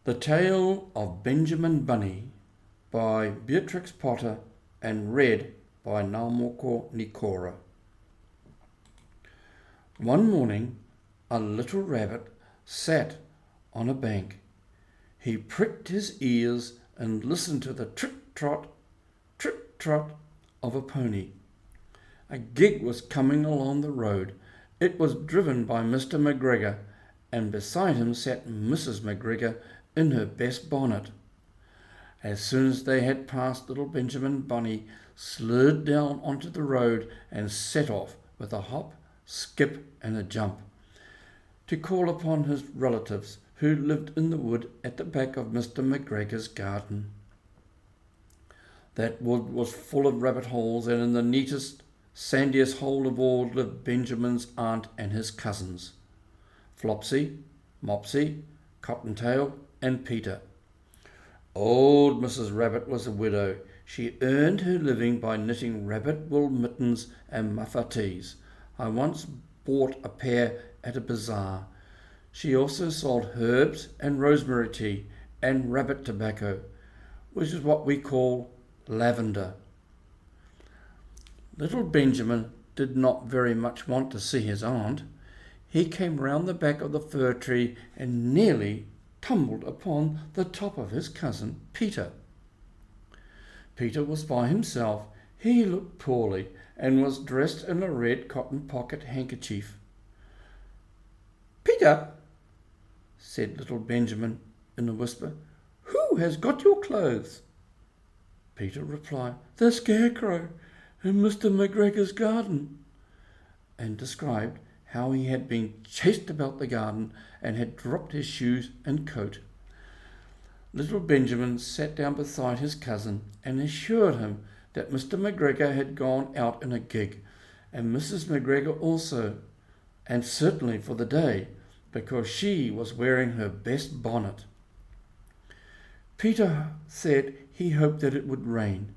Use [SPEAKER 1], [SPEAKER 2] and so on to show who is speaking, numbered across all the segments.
[SPEAKER 1] The Tale of Benjamin Bunny by Beatrix Potter and read by Ngamoko Nikora. One morning, a little rabbit sat on a bank. He pricked his ears and listened to the trot, of a pony. A gig was coming along the road. It was driven by Mr McGregor, and beside him sat Mrs McGregor in her best bonnet. As soon as they had passed, little Benjamin Bunny slid down onto the road and set off with a hop, skip and a jump to call upon his relatives who lived in the wood at the back of Mr McGregor's garden. That wood was full of rabbit holes, and in the neatest, sandiest hole of all lived Benjamin's aunt and his cousins, Flopsy, Mopsy, Cottontail and Peter. Old Mrs. Rabbit was a widow. She earned her living by knitting rabbit wool mittens and muffatees. I once bought a pair at a bazaar. She also sold herbs and rosemary tea and rabbit tobacco, which is what we call lavender. Little Benjamin did not very much want to see his aunt. He came round the back of the fir tree and nearly tumbled upon the top of his cousin Peter. Peter was by himself. He looked poorly and was dressed in a red cotton pocket handkerchief. "Peter," said little Benjamin in a whisper, "who has got your clothes?" Peter replied, "The scarecrow in Mr McGregor's garden," and described how he had been chased about the garden and had dropped his shoes and coat. Little Benjamin sat down beside his cousin and assured him that Mr McGregor had gone out in a gig, and Mrs McGregor also, and certainly for the day, because she was wearing her best bonnet. Peter said he hoped that it would rain.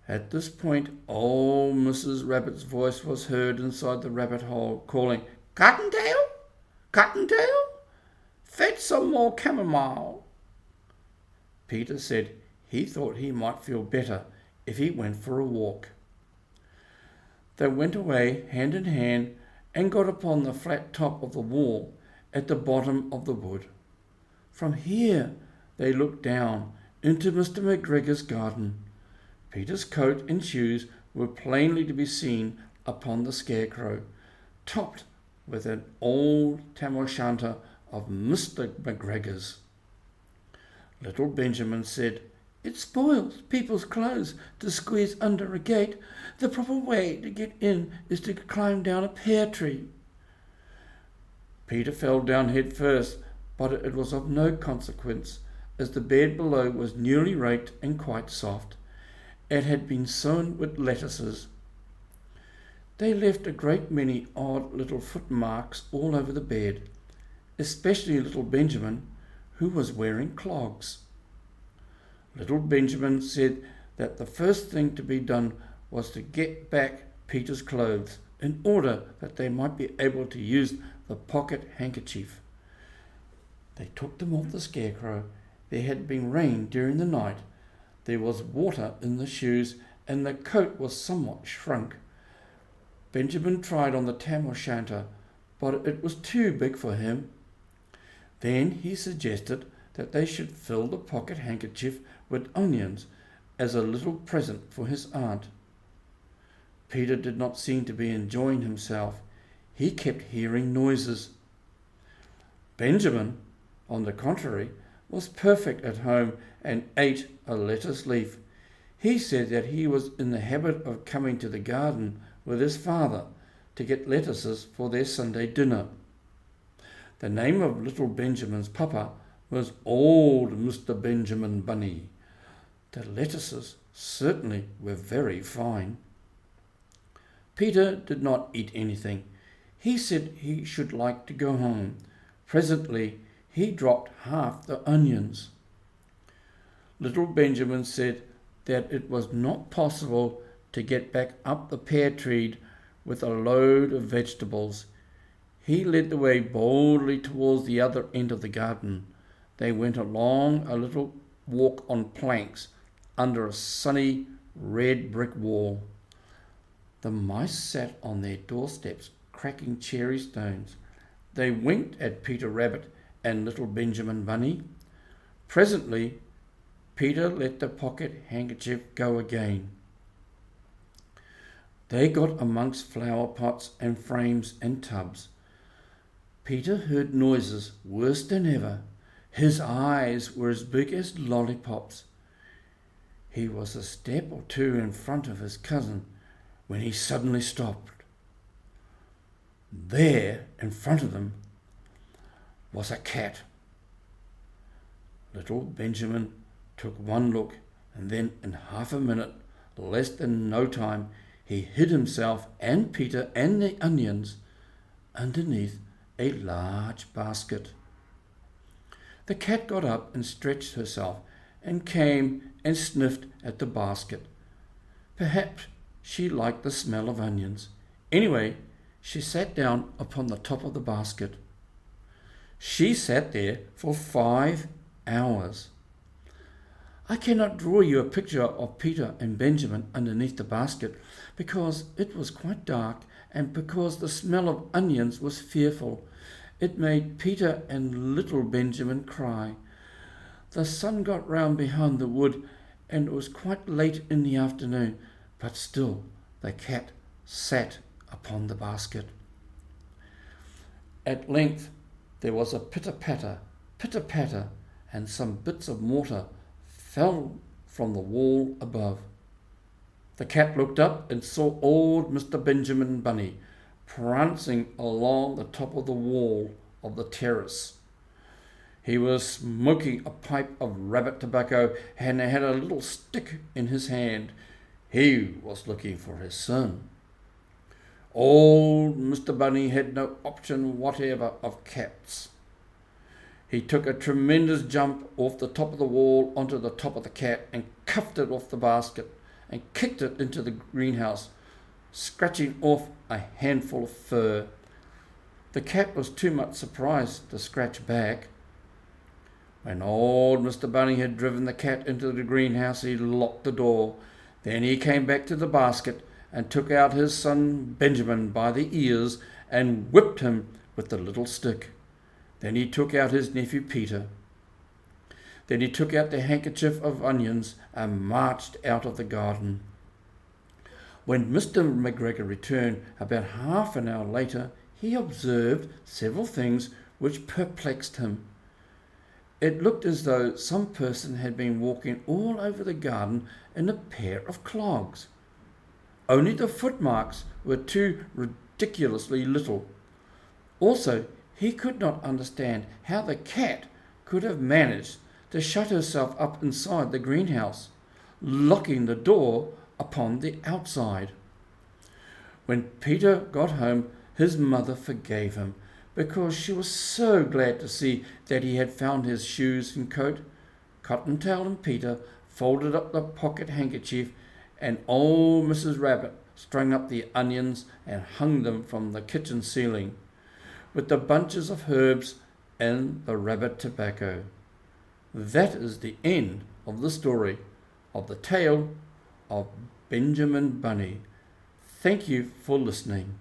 [SPEAKER 1] At this point, old Mrs. Rabbit's voice was heard inside the rabbit hole, calling, "Cottontail, Cottontail, fetch some more chamomile." Peter said he thought he might feel better if he went for a walk. They went away hand in hand and got upon the flat top of the wall at the bottom of the wood. From here they looked down into Mr McGregor's garden. Peter's coat and shoes were plainly to be seen upon the scarecrow, topped with an old tam o' shanter of Mr McGregor's. Little Benjamin said, "It spoils people's clothes to squeeze under a gate. The proper way to get in is to climb down a pear tree." Peter fell down head first, but it was of no consequence, as the bed below was newly raked and quite soft. It had been sown with lettuces. They left a great many odd little footmarks all over the bed, especially little Benjamin, who was wearing clogs. Little Benjamin said that the first thing to be done was to get back Peter's clothes in order that they might be able to use the pocket handkerchief. They took them off the scarecrow. There had been rain during the night. There was water in the shoes, and the coat was somewhat shrunk. Benjamin tried on the tam o' shanter, but it was too big for him. Then he suggested that they should fill the pocket handkerchief with onions as a little present for his aunt. Peter did not seem to be enjoying himself. He kept hearing noises. Benjamin, on the contrary, was perfect at home and ate a lettuce leaf. He said that he was in the habit of coming to the garden with his father to get lettuces for their Sunday dinner. The name of little Benjamin's papa was old Mr Benjamin Bunny. The lettuces certainly were very fine. Peter did not eat anything. He said he should like to go home. Presently he dropped half the onions. Little Benjamin said that it was not possible to get back up the pear tree with a load of vegetables. He led the way boldly towards the other end of the garden. they went along a little walk on planks under a sunny red brick wall. The mice sat on their doorsteps, cracking cherry stones. They winked at Peter Rabbit and little Benjamin Bunny. Presently, Peter let the pocket handkerchief go again. They got amongst flower pots and frames and tubs. Peter heard noises worse than ever. His eyes were as big as lollipops. He was a step or two in front of his cousin when he suddenly stopped. There, in front of them, was a cat. Little Benjamin took one look, and then in half a minute, less than no time, he hid himself and Peter and the onions underneath a large basket. The cat got up and stretched herself and came and sniffed at the basket. Perhaps she liked the smell of onions. Anyway, she sat down upon the top of the basket. She sat there for 5 hours. I cannot draw you a picture of Peter and Benjamin underneath the basket because it was quite dark and because the smell of onions was fearful. It made Peter and little Benjamin cry. The sun got round behind the wood and it was quite late in the afternoon, but still the cat sat upon the basket. At length there was a pitter-patter, pitter-patter, and some bits of mortar fell from the wall above. The cat looked up and saw old Mr. Benjamin Bunny prancing along the top of the wall of the terrace. He was smoking a pipe of rabbit tobacco and had a little stick in his hand. He was looking for his son. Old Mr. Bunny had no option whatever of cats. He took a tremendous jump off the top of the wall onto the top of the cat and cuffed it off the basket and kicked it into the greenhouse, scratching off a handful of fur. The cat was too much surprised to scratch back. When old Mr. Bunny had driven the cat into the greenhouse, he locked the door. Then he came back to the basket and took out his son Benjamin by the ears and whipped him with the little stick. Then he took out his nephew Peter. Then he took out the handkerchief of onions and marched out of the garden. When Mr. McGregor returned about half an hour later, he observed several things which perplexed him. It looked as though some person had been walking all over the garden in a pair of clogs. Only the footmarks were too ridiculously little. Also, he could not understand how the cat could have managed to shut herself up inside the greenhouse, locking the door upon the outside. When Peter got home, his mother forgave him because she was so glad to see that he had found his shoes and coat. Cottontail and Peter folded up the pocket handkerchief, and old Mrs. Rabbit strung up the onions and hung them from the kitchen ceiling, with the bunches of herbs and the rabbit tobacco. That is the end of the story of the tale of Benjamin Bunny. Thank you for listening.